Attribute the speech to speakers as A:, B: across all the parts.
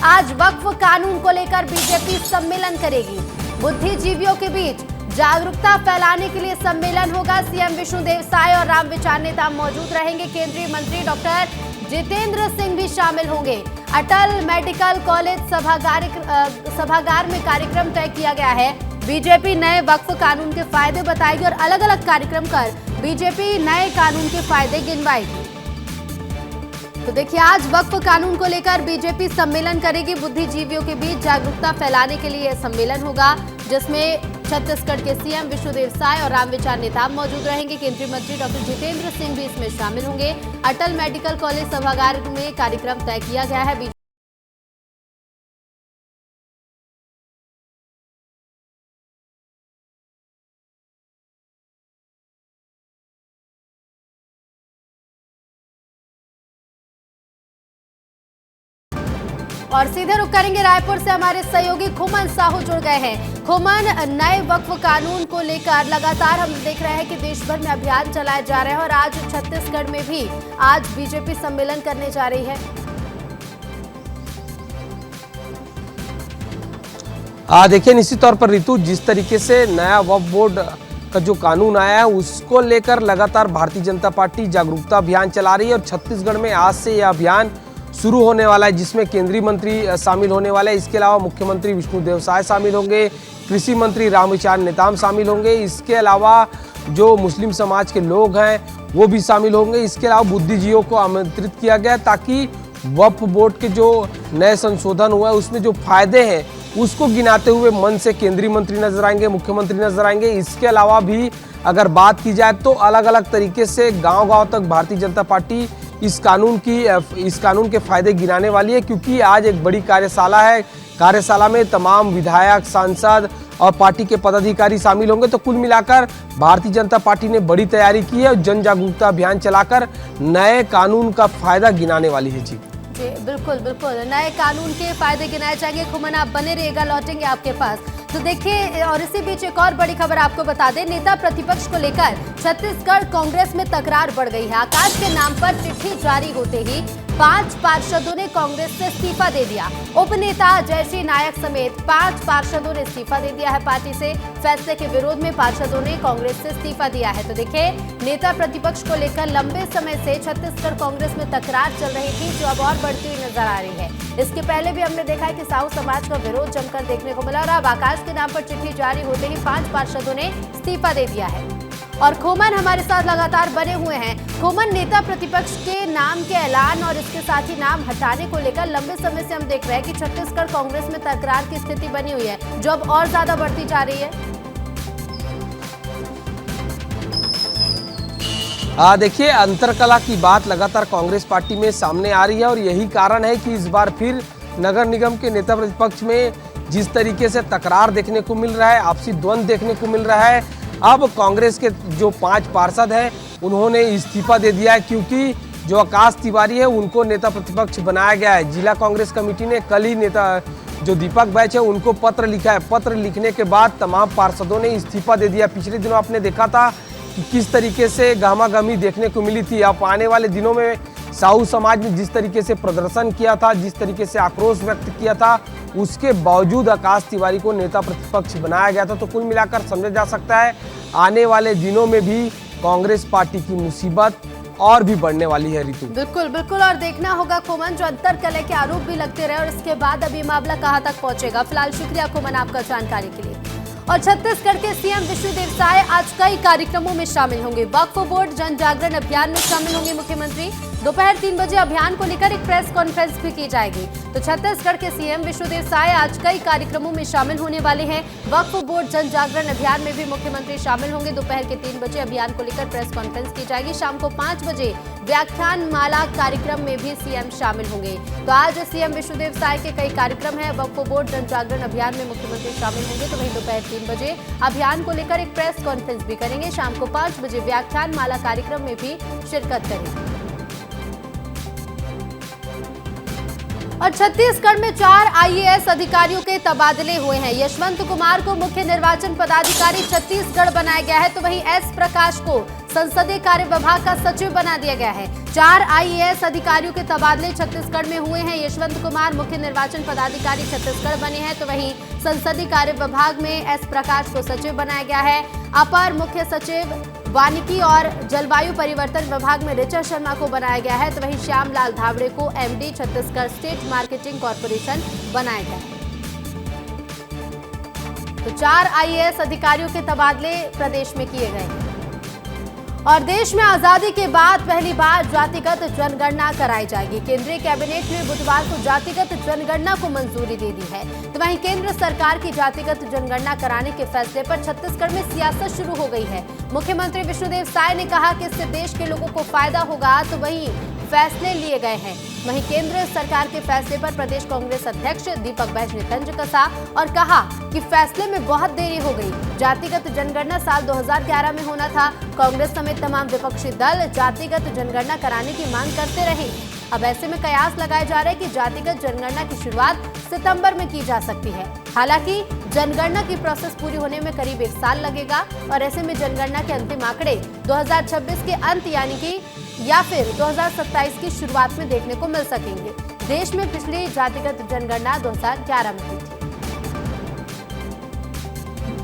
A: आज वक्फ कानून को लेकर बीजेपी सम्मेलन करेगी। बुद्धिजीवियों के बीच जागरूकता फैलाने के लिए सम्मेलन होगा। सीएम विष्णुदेव साय और रामविचार नेताम मौजूद रहेंगे। केंद्रीय मंत्री डॉक्टर जितेंद्र सिंह भी शामिल होंगे। अटल मेडिकल कॉलेज सभागार में कार्यक्रम तय किया गया है। बीजेपी नए वक्फ कानून के फायदे बताएगी और अलग अलग कार्यक्रम कर बीजेपी नए कानून के फायदे गिनवाएगी। तो देखिए, आज वक्फ कानून को लेकर बीजेपी सम्मेलन करेगी। बुद्धिजीवियों के बीच जागरूकता फैलाने के लिए सम्मेलन होगा, जिसमें छत्तीसगढ़ के सीएम विष्णुदेव साय और रामविचार नेताम मौजूद रहेंगे। केंद्रीय मंत्री डॉक्टर जितेंद्र सिंह भी इसमें शामिल होंगे। अटल मेडिकल कॉलेज सभागार में कार्यक्रम तय किया गया है। और सीधे रुक करेंगे रायपुर से, हमारे सहयोगी खुमन साहू जुड़ गए हैं। खुमन, नए वक्फ कानून को लेकर लगातार हम देख रहे हैं कि देश भर में अभियान चलाया जा रहा है और आज छत्तीसगढ़ में भी आज बीजेपी सम्मेलन करने जा रही है।
B: देखिए, निश्चित तौर पर ऋतु, जिस तरीके से नया वक्फ बोर्ड का जो कानून आया है उसको लेकर लगातार भारतीय जनता पार्टी जागरूकता अभियान चला रही है और छत्तीसगढ़ में आज से यह अभियान शुरू होने वाला है, जिसमें केंद्रीय मंत्री शामिल होने वाले हैं। इसके अलावा मुख्यमंत्री विष्णुदेव साय शामिल होंगे, कृषि मंत्री रामविचार नेताम शामिल होंगे। इसके अलावा जो मुस्लिम समाज के लोग हैं वो भी शामिल होंगे। इसके अलावा बुद्धिजीवियों को आमंत्रित किया गया ताकि वक्फ बोर्ड के जो नए संशोधन हुआ है उसमें जो फायदे हैं उसको गिनाते हुए मन से केंद्रीय मंत्री नजर आएंगे, मुख्यमंत्री नजर आएंगे। इसके अलावा भी अगर बात की जाए तो अलग अलग तरीके से गाँव-गाँव तक भारतीय जनता पार्टी इस कानून के फायदे गिनाने वाली है, क्योंकि आज एक बड़ी कार्यशाला है। कार्यशाला में तमाम विधायक, सांसद और पार्टी के पदाधिकारी शामिल होंगे। तो कुल मिलाकर भारतीय जनता पार्टी ने बड़ी तैयारी की है और जन जागरूकता अभियान चलाकर नए कानून का फायदा गिनाने वाली है। जी
A: बिल्कुल बिल्कुल, नए कानून के फायदे गिनाए जाएंगे। खुमन, आप बने रहिएगा, लौटेंगे आपके पास। तो देखिए, और इसी बीच एक और बड़ी खबर आपको बता दें, नेता प्रतिपक्ष को लेकर छत्तीसगढ़ कांग्रेस में तकरार बढ़ गई है। आकाश के नाम पर चिट्ठी जारी होते ही 5 पार्षदों ने कांग्रेस से इस्तीफा दे दिया। उपनेता जयश्री नायक समेत 5 पार्षदों ने इस्तीफा दे दिया है। पार्टी से फैसले के विरोध में पार्षदों ने कांग्रेस से इस्तीफा दिया है। तो देखिए, नेता प्रतिपक्ष को लेकर लंबे समय से छत्तीसगढ़ कांग्रेस में तकरार चल रही थी, जो अब और बढ़ती हुई नजर आ रही है। इसके पहले भी हमने देखा है कि साहू समाज का विरोध जमकर देखने को मिला और अब आकाश के नाम पर चिट्ठी जारी होते ही 5 पार्षदों ने इस्तीफा दे दिया है। और खोमन हमारे साथ लगातार बने हुए हैं। खोमन, नेता प्रतिपक्ष के नाम के ऐलान और इसके साथ ही नाम हटाने को लेकर लंबे समय से हम देख रहे हैं कि छत्तीसगढ़ कांग्रेस में तकरार की स्थिति बनी हुई है, जो अब और ज्यादा बढ़ती जा रही है।
B: देखिए, अंतरकला की बात लगातार कांग्रेस पार्टी में सामने आ रही है और यही कारण है कि इस बार फिर नगर निगम के नेता प्रतिपक्ष में जिस तरीके से तकरार देखने को मिल रहा है, आपसी द्वंद्व देखने को मिल रहा है। अब कांग्रेस के जो 5 पार्षद हैं उन्होंने इस्तीफा दे दिया है, क्योंकि जो आकाश तिवारी है उनको नेता प्रतिपक्ष बनाया गया है। जिला कांग्रेस कमेटी ने कल ही नेता जो दीपक बैच है उनको पत्र लिखा है। पत्र लिखने के बाद तमाम पार्षदों ने इस्तीफा दे दिया। पिछले दिनों आपने देखा था कि किस तरीके से गहमागहमी देखने को मिली थी। अब आने वाले दिनों में साहू समाज ने जिस तरीके से प्रदर्शन किया था, जिस तरीके से आक्रोश व्यक्त किया था, उसके बावजूद आकाश तिवारी को नेता प्रतिपक्ष बनाया गया था। तो कुल मिलाकर समझा जा सकता है आने वाले दिनों में भी कांग्रेस पार्टी की मुसीबत और भी बढ़ने वाली है। ऋतु,
A: बिल्कुल बिल्कुल, और देखना होगा खोमन, जो अंतरकलह के आरोप भी लगते रहे और इसके बाद अब ये मामला कहां तक पहुंचेगा। फिलहाल शुक्रिया खोमन आपका जानकारी के लिए। और छत्तीसगढ़ के सीएम विष्णुदेव साय आज कई कार्यक्रमों में शामिल होंगे। वक्फ बोर्ड जन जागरण अभियान में शामिल होंगे मुख्यमंत्री। दोपहर 3 बजे अभियान को लेकर एक प्रेस कॉन्फ्रेंस भी की जाएगी। तो छत्तीसगढ़ के सीएम विष्णुदेव साय आज कई कार्यक्रमों में शामिल होने वाले हैं। वक्फ बोर्ड जन जागरण अभियान में भी मुख्यमंत्री शामिल होंगे। दोपहर के 3 बजे अभियान को लेकर प्रेस कॉन्फ्रेंस की जाएगी। शाम को 5 बजे व्याख्यान माला कार्यक्रम में भी सीएम शामिल होंगे। तो आज सीएम विष्णुदेव साय के कई कार्यक्रम हैं। वक्फ बोर्ड जन जागरण अभियान में मुख्यमंत्री शामिल होंगे। तो वहीं दोपहर 3 बजे अभियान को लेकर एक प्रेस कॉन्फ्रेंस भी करेंगे। शाम को 5 बजे व्याख्यान माला कार्यक्रम में भी शिरकत करेंगे। और छत्तीसगढ़ में 4 आईएएस अधिकारियों के तबादले हुए हैं। यशवंत कुमार को मुख्य निर्वाचन पदाधिकारी छत्तीसगढ़ बनाया गया है, तो वहीं एस प्रकाश को संसदीय कार्य विभाग का सचिव बना दिया गया है। 4 आईएएस अधिकारियों के तबादले छत्तीसगढ़ में हुए हैं। यशवंत कुमार मुख्य निर्वाचन पदाधिकारी छत्तीसगढ़ बने हैं, तो वहीं संसदीय कार्य विभाग में एस प्रकाश को सचिव बनाया गया है। अपर मुख्य सचिव वानिकी और जलवायु परिवर्तन विभाग में ऋचा शर्मा को बनाया गया है, तो वहीं श्यामलाल धावड़े को MD Chhattisgarh state marketing corporation बनाया गया है। तो 4 आईएएस अधिकारियों के तबादले प्रदेश में किए गए हैं। और देश में आजादी के बाद पहली बार जातिगत जनगणना कराई जाएगी। केंद्रीय कैबिनेट ने बुधवार को जातिगत जनगणना को मंजूरी दे दी है, तो वहीं केंद्र सरकार की जातिगत जनगणना कराने के फैसले पर छत्तीसगढ़ में सियासत शुरू हो गई है। मुख्यमंत्री विष्णुदेव साय ने कहा कि इससे देश के लोगों को फायदा होगा, तो वहीं फैसले लिए गए हैं। वहीं केंद्र सरकार के फैसले पर प्रदेश कांग्रेस अध्यक्ष दीपक बैज ने तंज कसा और कहा कि फैसले में बहुत देरी हो गई। जातिगत जनगणना साल 2011 में होना था। कांग्रेस समेत तमाम विपक्षी दल जातिगत जनगणना कराने की मांग करते रहे। अब ऐसे में कयास लगाए जा रहे हैं कि जातिगत जनगणना की शुरुआत सितंबर में की जा सकती है। हालांकि जनगणना की प्रोसेस पूरी होने में करीब 1 साल लगेगा और ऐसे में जनगणना के अंतिम आंकड़े 2026 के अंत यानी कि या फिर 2027 की शुरुआत में देखने को मिल सकेंगे। देश में पिछली जातिगत जनगणना 2011 में हुई थी।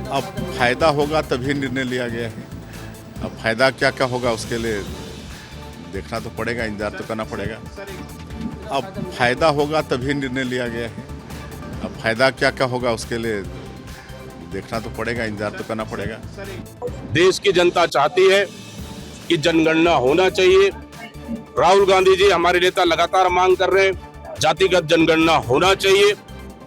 C: अब फायदा होगा तभी निर्णय लिया गया है। अब फायदा क्या क्या होगा उसके लिए देखना तो पड़ेगा, इंतजार तो करना पड़ेगा। अब फायदा होगा तभी निर्णय लिया गया है। अब फायदा क्या क्या होगा उसके लिए देखना तो पड़ेगा, इंतजार तो करना पड़ेगा।
D: देश की जनता चाहती है कि जनगणना होना चाहिए। राहुल गांधी जी हमारे नेता लगातार मांग कर रहे हैं जातिगत जनगणना होना चाहिए,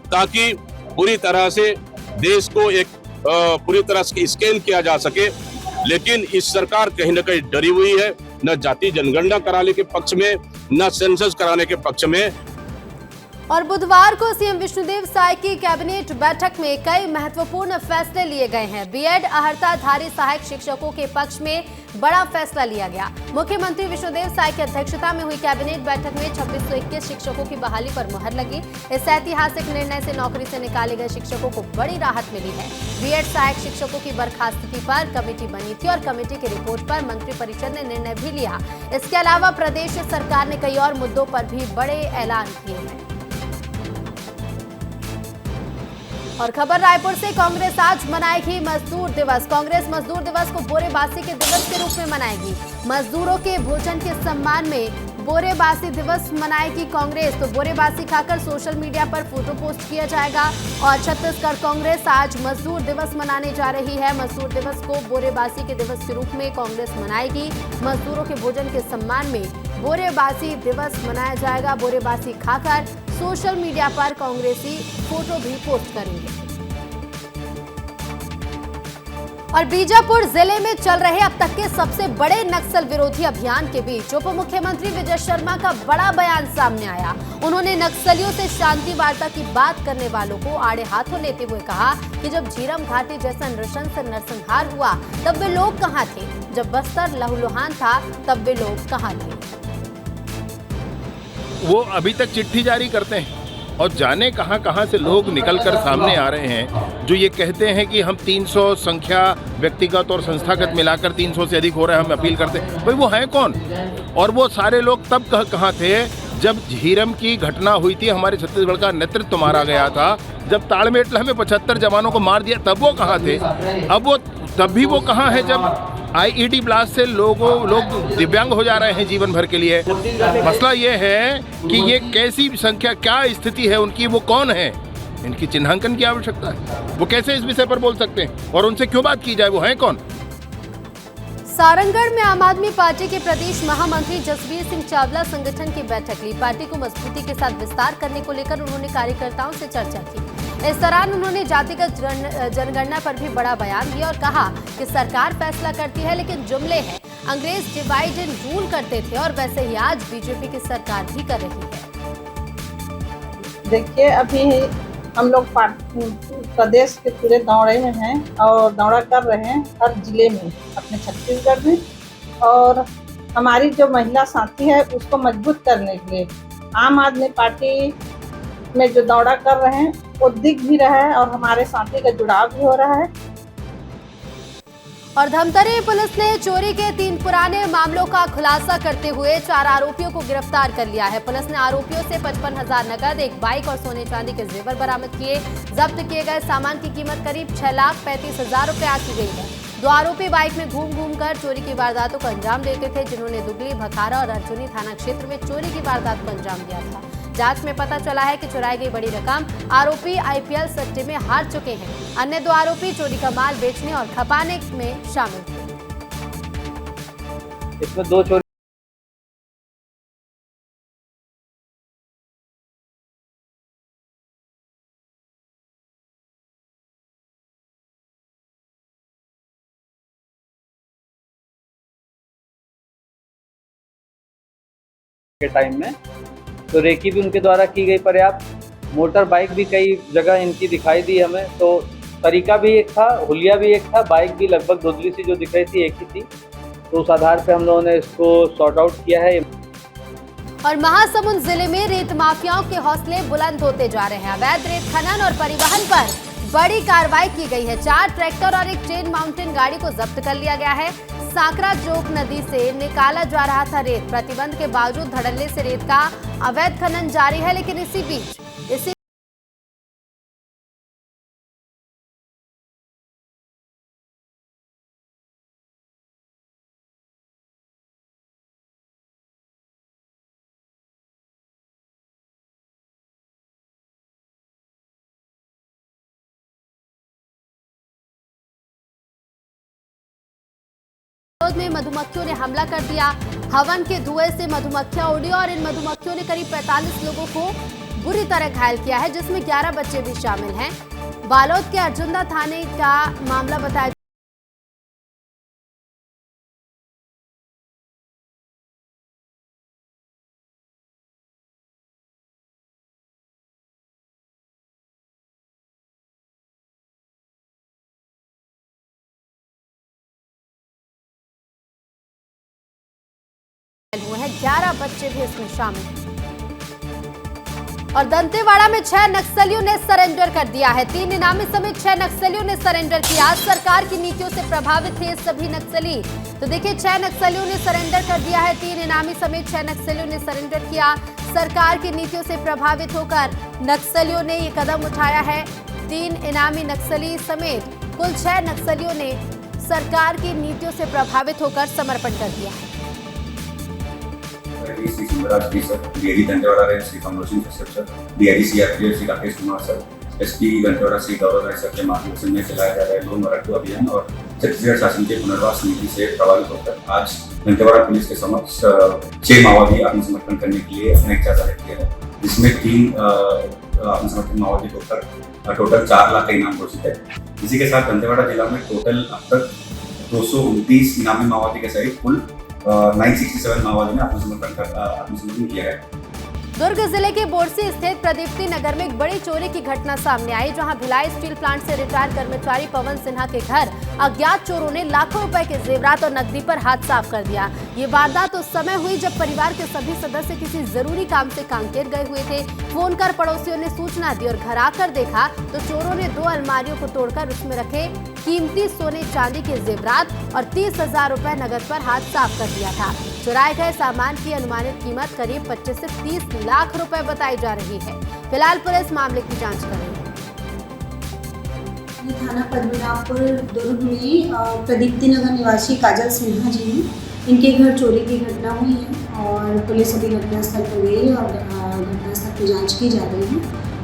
D: ताकि पूरी तरह से देश को एक पूरी तरह से स्कैन किया जा सके। लेकिन इस सरकार कहीं न कहीं डरी हुई है, न जाति जनगणना कराने के पक्ष में, न सेंसस कराने के पक्ष में।
A: और बुधवार को सीएम विष्णुदेव साय की कैबिनेट बैठक में कई महत्वपूर्ण फैसले लिए गए हैं। बीएड अर्हताधारी सहायक शिक्षकों के पक्ष में बड़ा फैसला लिया गया। मुख्यमंत्री विष्णुदेव साय की अध्यक्षता में हुई कैबिनेट बैठक में 2621 शिक्षकों की बहाली पर मुहर लगी। इस ऐतिहासिक निर्णय से नौकरी से निकाले गए शिक्षकों को बड़ी राहत मिली है। बीएड सहायक शिक्षकों की बर्खास्तगी पर कमेटी बनी थी और कमेटी की रिपोर्ट पर मंत्रिपरिषद ने निर्णय भी लिया। इसके अलावा प्रदेश सरकार ने कई और मुद्दों पर भी बड़े ऐलान किए हैं। और खबर रायपुर से, कांग्रेस आज मनाएगी मजदूर दिवस। कांग्रेस मजदूर दिवस को बोरेबासी के दिवस के रूप में मनाएगी। मजदूरों के भोजन के सम्मान में बोरेबासी दिवस मनाएगी कांग्रेस। तो बोरेबासी खाकर सोशल मीडिया पर फोटो पोस्ट किया जाएगा। और छत्तीसगढ़ कांग्रेस आज मजदूर दिवस मनाने जा रही है। मजदूर दिवस को बोरेबासी के दिवस के रूप में कांग्रेस मनाएगी। मजदूरों के भोजन के सम्मान में बोरेबासी दिवस मनाया जाएगा। बोरेबासी खाकर सोशल मीडिया पर कांग्रेसी फोटो भी पोस्ट करेंगे। और बीजापुर जिले में चल रहे अब तक के सबसे बड़े नक्सल विरोधी अभियान के बीच उप मुख्यमंत्री विजय शर्मा का बड़ा बयान सामने आया। उन्होंने नक्सलियों से शांति वार्ता की बात करने वालों को आड़े हाथों लेते हुए कहा कि जब झीरम घाटी जैसा नृशंस नरसंहार हुआ तब वे लोग कहां थे? जब बस्तर लहूलुहान था तब वे लोग कहां थे?
E: वो अभी तक चिट्ठी जारी करते हैं और जाने कहां से लोग निकलकर सामने आ रहे हैं जो ये कहते हैं कि हम 300 संख्या व्यक्तिगत और संस्थागत मिलाकर 300 से अधिक हो रहा है, हम अपील करते हैं। भाई वो हैं कौन? और वो सारे लोग तब कहाँ थे जब झीरम की घटना हुई थी, हमारे छत्तीसगढ़ का नेतृत्व मारा गया था। जब ताड़मेटला में 75 जवानों को मार दिया तब वो कहाँ थे? तब भी वो कहाँ है जब आईईडी ब्लास्ट से लोग दिव्यांग हो जा रहे हैं जीवन भर के लिए? मसला ये है कि ये कैसी संख्या, क्या स्थिति है उनकी, वो कौन है, इनकी चिन्हांकन की आवश्यकता है। वो कैसे इस विषय पर बोल सकते हैं और उनसे क्यों बात की जाए? वो हैं कौन?
A: सारंगढ़ में आम आदमी पार्टी के प्रदेश महामंत्री जसवीर सिंह चावला संगठन की बैठक ली। पार्टी को मजबूती के साथ विस्तार करने को लेकर उन्होंने कार्यकर्ताओं से चर्चा की। इस दौरान उन्होंने जातिगत जनगणना पर भी बड़ा बयान दिया और कहा कि सरकार फैसला करती है लेकिन जुमले हैं। अंग्रेज डिवाइड एंड रूल करते थे और वैसे ही आज बीजेपी की सरकार भी कर रही है।
F: देखिए, अभी हम लोग प्रदेश के पूरे दौरे में हैं और दौरा कर रहे हैं हर जिले में अपने छत्तीसगढ़ में। और हमारी जो महिला साथी है उसको मजबूत करने के लिए आम आदमी पार्टी में जो दौरा कर रहे हैं वो दिख भी रहा है और हमारे साथी का जुड़ाव भी हो रहा है।
A: और धमतरी पुलिस ने चोरी के 3 पुराने मामलों का खुलासा करते हुए 4 आरोपियों को गिरफ्तार कर लिया है। पुलिस ने आरोपियों से 55,000 नकद, एक बाइक और सोने चांदी के जेवर बरामद किए। जब्त किए गए सामान की कीमत करीब 6,35,000 रुपए आंकी गई है। 2 आरोपी बाइक में घूम कर चोरी की वारदातों को अंजाम देते थे, जिन्होंने दुगली, भखारा और अर्जुनी थाना क्षेत्र में चोरी की वारदात को अंजाम दिया था। जांच में पता चला है कि चुराई गई बड़ी रकम आरोपी IPL सट्टे में हार चुके हैं। अन्य 2 आरोपी चोरी का माल बेचने और खपाने में शामिल थे।
G: इसमें 2 चोरी के टाइम में तो रेकी भी उनके द्वारा की गई पर्याप्त, मोटर बाइक भी कई जगह इनकी दिखाई दी हमें, तो तरीका भी एक था, हुलिया भी एक था, बाइक भी लगभग धुंधली सी जो दिख रही थी एक ही थी। तो उस आधार पे हम लोगों ने इसको सॉर्ट आउट किया है।
A: और महासमुंद जिले में रेत माफियाओं के हौसले बुलंद होते जा रहे हैं। अवैध रेत खनन और परिवहन पर बड़ी कार्रवाई की गई है। 4 ट्रैक्टर और एक चेन माउंटेन गाड़ी को जब्त कर लिया गया है। सांकरा जोक नदी से निकाला जा रहा था रेत। प्रतिबंध के बावजूद धड़ल्ले से रेत का अवैध खनन जारी है, लेकिन इसी बीच में मधुमक्खियों ने हमला कर दिया। हवन के धुएं से मधुमक्खियां उड़ी और इन मधुमक्खियों ने करीब 45 लोगों को बुरी तरह घायल किया है, जिसमें 11 बच्चे भी शामिल हैं। बालोद के अर्जुंदा थाने का मामला बताया। हुए हैं, 11 बच्चे भी इसमें शामिल हैं। और दंतेवाड़ा में 6 नक्सलियों ने सरेंडर कर दिया है। 3 इनामी समेत 6 नक्सलियों ने सरेंडर किया। सरकार की नीतियों से प्रभावित थे सभी नक्सली। तो देखिए, 6 नक्सलियों ने सरेंडर कर दिया है। 3 इनामी समेत 6 नक्सलियों ने सरेंडर किया। सरकार की नीतियों से प्रभावित होकर नक्सलियों ने ये कदम उठाया है। 3 इनामी नक्सली समेत कुल 6 नक्सलियों ने सरकार की नीतियों से प्रभावित होकर समर्पण कर दिया है।
H: Shri Sundarraj D sir, DIG Dantewada range Shri Kamal Singh sir, DIG CRPF Shri Rakesh Kumar sir, SP Dantewada Shri Gaurav Rai sir के मार्गदर्शन में चलाया जा रहा है लोन मराठू अभियान और छत्तीसगढ़ शासन के पुनर्वास नीति से प्रभावित होकर आज दंतेवाड़ा पुलिस के समक्ष 6 माओवादी आत्मसमर्पण करने के लिए अपना इच्छा जाहिर किया है, जिसमें 3 आत्मसमर्पण माओवादी को होकर टोटल 4 लाख का इनाम घोषित है। इसी के साथ दंतेवाड़ा जिला में टोटल अब तक 229 इनामी माओवादी के सहित कुल 967 माओवादी ने आत्मसमर्पण किया है।
A: दुर्ग जिले के बोरसी स्थित प्रदीप्ति नगर में एक बड़ी चोरी की घटना सामने आई, जहां भिलाई स्टील प्लांट से रिटायर्ड कर्मचारी पवन सिन्हा के घर अज्ञात चोरों ने लाखों रुपए के जेवरात और नकदी पर हाथ साफ कर दिया। ये वारदात उस समय हुई जब परिवार के सभी सदस्य किसी जरूरी काम से कांकेर गए हुए थे। फोन कर पड़ोसियों ने सूचना दी और घर आकर देखा तो चोरों ने 2 अलमारियों को तोड़कर उसमें रखे कीमती सोने चांदी के जेवरात और 30,000 रुपए नकद पर हाथ साफ कर दिया था। चुराए गए सामान की अनुमानित कीमत करीब 25 से 30 लाख रुपए बताई जा रही है। फिलहाल पुलिस मामले की जांच कर रही है।
I: थाना पद्मनाभपुर दुर्ग में प्रदीप्ति नगर निवासी काजल सिन्हा जी हैं, इनके घर चोरी की घटना हुई है और पुलिस अभी घटनास्थल पर गई और घटनास्थल की जांच की जा रही है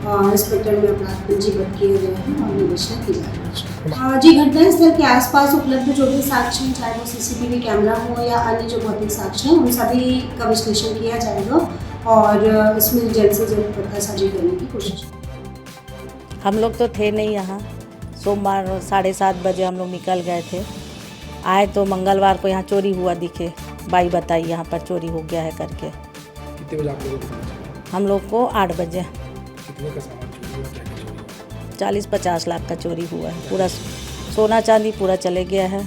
I: और इंस्पेक्टर में अपराध पंजीबद्ध किए गए हैं और निरीक्षण की जा रही है। जी, घटनास्थल के आसपास उपलब्ध जो भी साक्ष्य हैं, चाहे वो CCTV कैमरा हो या अन्य जो भौतिक साक्ष्य हैं, उन सभी का विश्लेषण किया जाएगा और इसमें जल्द से जल्द पतासाजी करने की कोशिश।
J: हम लोग तो थे नहीं यहाँ। सोमवार 7:30 बजे हम लोग निकल गए थे। आए तो मंगलवार को यहाँ चोरी हुआ दिखे। बाई बताई यहाँ पर चोरी हो गया है करके।
B: कितने बजे आप लोगों को?
J: हम लोग को 8 बजे।
B: कितने का सामान चोरी हुआ, क्या क्या चोरी हुआ?
J: 40-50 लाख का चोरी हुआ है। पूरा सोना चांदी पूरा चले गया है।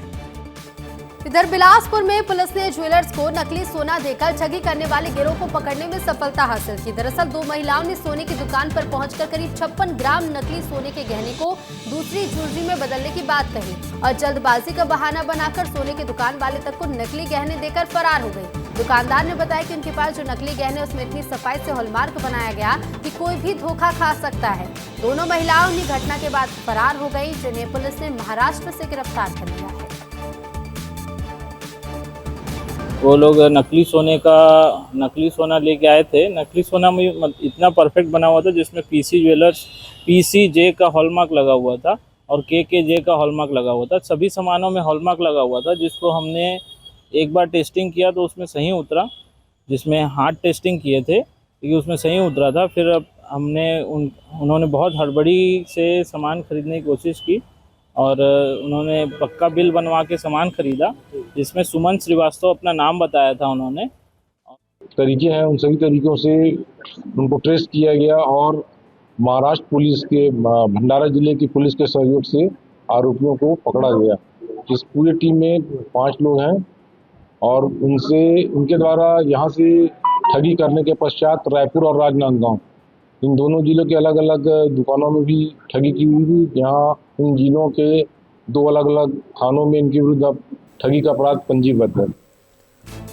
A: इधर बिलासपुर में पुलिस ने ज्वेलर्स को नकली सोना देकर ठगी करने वाले गिरोह को पकड़ने में सफलता हासिल की। दरअसल 2 महिलाओं ने सोने की दुकान पर पहुंचकर करीब 56 ग्राम नकली सोने के गहने को दूसरी ज्वेलरी में बदलने की बात कही और जल्दबाजी का बहाना बनाकर सोने की दुकान वाले तक को नकली गहने देकर फरार हो गई। दुकानदार ने बताया कि उनके पास जो नकली गहने उसमें इतनी सफाई से हॉलमार्क बनाया गया कि कोई भी धोखा खा सकता है। दोनों महिलाओं ने घटना के बाद फरार हो गई, जिन्हें पुलिस ने महाराष्ट्र से गिरफ्तार कर लिया है।
K: वो लोग नकली सोना लेके आए थे। नकली सोना में इतना परफेक्ट बना हुआ था जिसमें पीसी ज्वेलर्स PCJ का हॉलमार्क लगा हुआ था और KKJ का हॉलमार्क लगा हुआ था। सभी सामानों में हॉलमार्क लगा हुआ था, जिसको हमने एक बार टेस्टिंग किया तो उसमें सही उतरा, जिसमें हार्ड टेस्टिंग किए थे क्योंकि उसमें सही उतरा था। फिर अब उन्होंने बहुत हड़बड़ी से सामान खरीदने की कोशिश की और उन्होंने पक्का बिल बनवा के सामान खरीदा, जिसमें सुमन श्रीवास्तव अपना नाम बताया था। उन्होंने
L: तरीके हैं, उन सभी तरीकों से उनको ट्रेस किया गया और महाराष्ट्र पुलिस के भंडारा जिले की पुलिस के सहयोग से आरोपियों को पकड़ा गया। इस पूरी टीम में 5 लोग हैं और उनके द्वारा यहाँ से ठगी करने के पश्चात रायपुर और राजनांदगांव इन दोनों जिलों के अलग अलग दुकानों में भी ठगी की हुई थी, जहाँ इन जिलों के 2 अलग अलग थानों में इनके विरुद्ध ठगी का अपराध पंजीबद्ध है।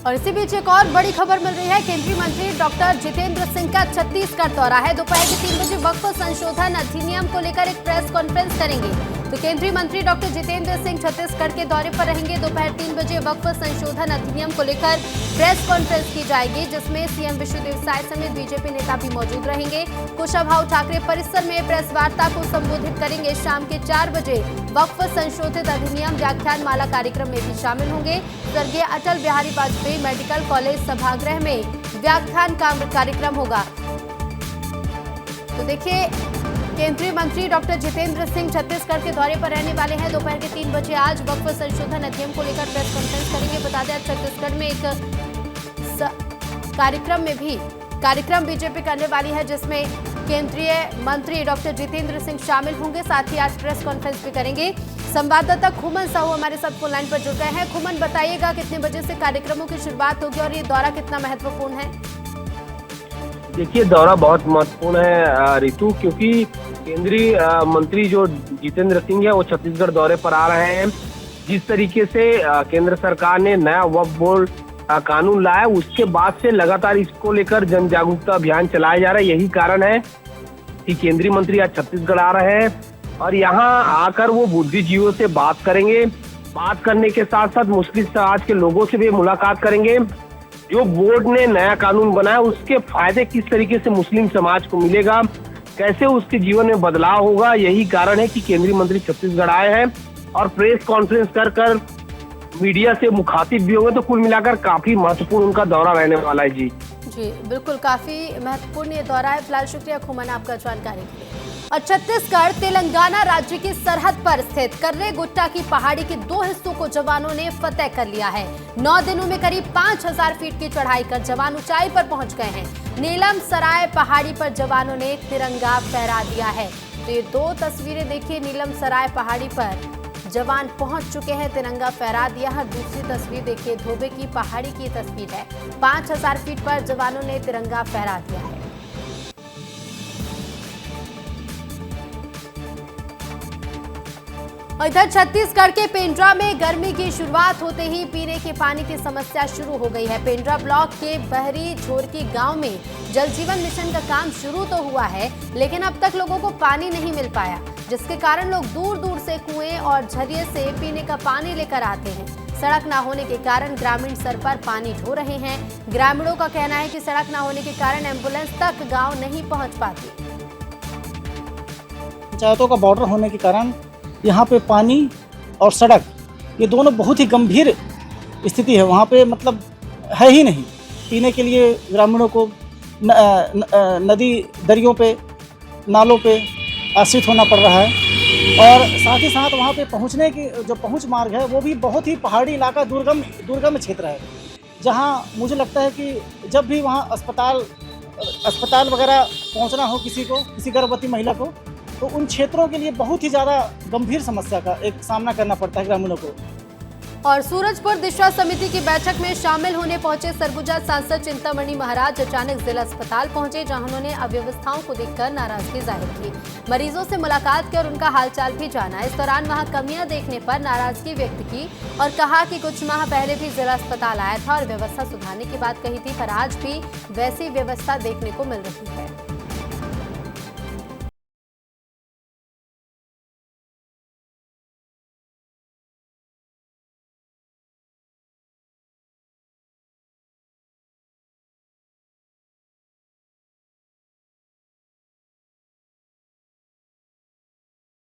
A: और इसी बीच एक और बड़ी खबर मिल रही है। केंद्रीय मंत्री डॉक्टर जितेंद्र सिंह का छत्तीसगढ़ दौरा है। दोपहर के 3 बजे वक्फ संशोधन अधिनियम को लेकर एक प्रेस कॉन्फ्रेंस करेंगे। तो केंद्रीय मंत्री डॉक्टर जितेंद्र सिंह छत्तीसगढ़ के दौरे पर रहेंगे। दोपहर 3 बजे वक्फ संशोधन अधिनियम को लेकर प्रेस कॉन्फ्रेंस की जाएगी, जिसमें सीएम विष्णुदेव साय समेत बीजेपी नेता भी मौजूद रहेंगे। कुशाभाऊ ठाकरे परिसर में प्रेस वार्ता को संबोधित करेंगे। शाम के 4 बजे वक्फ संशोधित अधिनियम व्याख्यान माला कार्यक्रम में भी शामिल होंगे। स्वर्गीय अटल बिहारी वाजपेयी मेडिकल कॉलेज सभागृह में व्याख्यान कार्यक्रम होगा। तो देखिए, केंद्रीय मंत्री डॉक्टर जितेंद्र सिंह छत्तीसगढ़ के दौरे पर रहने वाले हैं। दोपहर के 3 बजे आज वक्फ संशोधन अधिनियम को लेकर प्रेस कॉन्फ्रेंस करेंगे। बता दें, छत्तीसगढ़ में एक कार्यक्रम बीजेपी करने वाली है, जिसमें केंद्रीय मंत्री डॉक्टर जितेंद्र सिंह शामिल होंगे। साथ ही आज प्रेस कॉन्फ्रेंस भी करेंगे। संवाददाता खुमन साहू हमारे साथ फोन लाइन पर जुड़ गए हैं। खुमन, बताइएगा कितने बजे से कार्यक्रमों की शुरुआत होगी और ये दौरा कितना महत्वपूर्ण है?
B: देखिए, दौरा बहुत महत्वपूर्ण है रितु, क्योंकि केंद्रीय मंत्री जो जितेंद्र सिंह है वो छत्तीसगढ़ दौरे पर आ रहे हैं। जिस तरीके से केंद्र सरकार ने नया वक्फ बोर्ड कानून लाया, उसके बाद से लगातार इसको लेकर जन जागरूकता अभियान चलाया जा रहा है। यही कारण है कि केंद्रीय मंत्री आज छत्तीसगढ़ आ रहे हैं और यहाँ आकर वो बुद्धिजीवियों से बात करेंगे। बात करने के साथ साथ मुस्लिम समाज के लोगों से भी मुलाकात करेंगे। जो बोर्ड ने नया कानून बनाया उसके फायदे किस तरीके से मुस्लिम समाज को मिलेगा, कैसे उसके जीवन में बदलाव होगा, यही कारण है कि केंद्रीय मंत्री छत्तीसगढ़ आए हैं और प्रेस कॉन्फ्रेंस कर मीडिया से मुखातिब भी होंगे। तो कुल मिलाकर काफी महत्वपूर्ण उनका दौरा रहने वाला है। जी
A: बिल्कुल, काफी महत्वपूर्ण ये दौरा है। फिलहाल शुक्रिया खुमन आपका जानकारी के लिए। और छत्तीसगढ़ तेलंगाना राज्य की सरहद पर स्थित कर्रे गुट्टा की पहाड़ी के 2 हिस्सों को जवानों ने फतेह कर लिया है। 9 दिनों में करीब 5000 फीट की चढ़ाई कर जवान ऊंचाई पर पहुंच गए हैं। नीलम सराय पहाड़ी पर जवानों ने तिरंगा फहरा दिया है। तो ये 2 तस्वीरें देखिए, नीलम सराय पहाड़ी पर जवान पहुंच चुके हैं, तिरंगा फहरा दिया है। दूसरी तस्वीर देखिए, धोबे की पहाड़ी की तस्वीर है। 5000 फीट पर जवानों ने तिरंगा फहरा दिया है। इधर छत्तीसगढ़ के पेंड्रा में गर्मी की शुरुआत होते ही पीने के पानी की समस्या शुरू हो गई है। पेंड्रा ब्लॉक के बहरी झोरकी गांव में जल जीवन मिशन का काम शुरू तो हुआ है, लेकिन अब तक लोगों को पानी नहीं मिल पाया, जिसके कारण लोग दूर दूर से कुएं और झरिये से पीने का पानी लेकर आते हैं। सड़क न होने के कारण ग्रामीण सर पर पानी ढो रहे हैं। ग्रामीणों का कहना है कि सड़क न होने के कारण एम्बुलेंस तक गाँव नहीं पहुँच पाती।
M: पंचायतों का बॉर्डर होने के कारण यहाँ पे पानी और सड़क ये दोनों बहुत ही गंभीर स्थिति है। वहाँ पे मतलब है ही नहीं। पीने के लिए ग्रामीणों को नदी दरियों पे, नालों पे आश्रित होना पड़ रहा है और साथ ही साथ वहाँ पे पहुँचने की जो पहुँच मार्ग है वो भी बहुत ही पहाड़ी इलाका, दुर्गम क्षेत्र है, जहाँ मुझे लगता है कि जब भी वहाँ अस्पताल वगैरह पहुँचना हो किसी गर्भवती महिला को, तो उन क्षेत्रों के लिए बहुत ही ज़्यादा गंभीर समस्या का एक सामना करना पड़ता है ग्रामीणों को।
A: और सूरजपुर दिशा समिति की बैठक में शामिल होने पहुंचे सरगुजा सांसद चिंतामणि महाराज अचानक जिला अस्पताल पहुंचे, जहां उन्होंने अव्यवस्थाओं को देखकर नाराजगी जाहिर की। मरीजों से मुलाकात की और उनका हालचाल भी जाना। इस दौरान वहां कमियां देखने पर नाराजगी व्यक्त की और कहा कि कुछ माह पहले भी जिला अस्पताल आया था और व्यवस्था सुधारने की बात कही थी, पर आज भी वैसी व्यवस्था देखने को मिल रही है।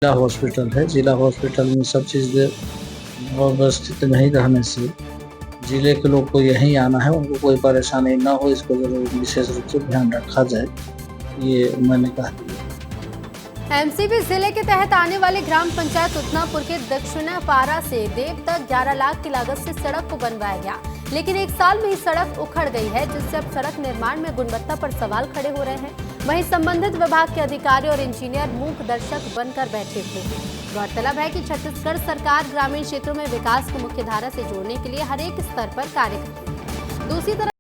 N: जिला हॉस्पिटल है। जिला हॉस्पिटल में सब चीज़ व्यवस्थित नहीं रहने से जिले के लोग को यहीं आना है, उनको कोई परेशानी ना हो, इसको जरूर विशेष रूप से ध्यान रखा जाए, ये मैंने कहा।
A: एमसीबी जिले के तहत आने वाले ग्राम पंचायत उतनापुर के दक्षिणापारा से देव तक 11 लाख की लागत से सड़क को बनवाया गया, लेकिन 1 साल में ही सड़क उखड़ गई है, जिससे अब सड़क निर्माण में गुणवत्ता पर सवाल खड़े हो रहे हैं। वहीं संबंधित विभाग के अधिकारी और इंजीनियर मूक दर्शक बनकर बैठे हुए हैं। गौरतलब है कि छत्तीसगढ़ सरकार ग्रामीण क्षेत्रों में विकास को मुख्य धारा से जोड़ने के लिए हर एक स्तर पर कार्य कर रही है। दूसरी तरफ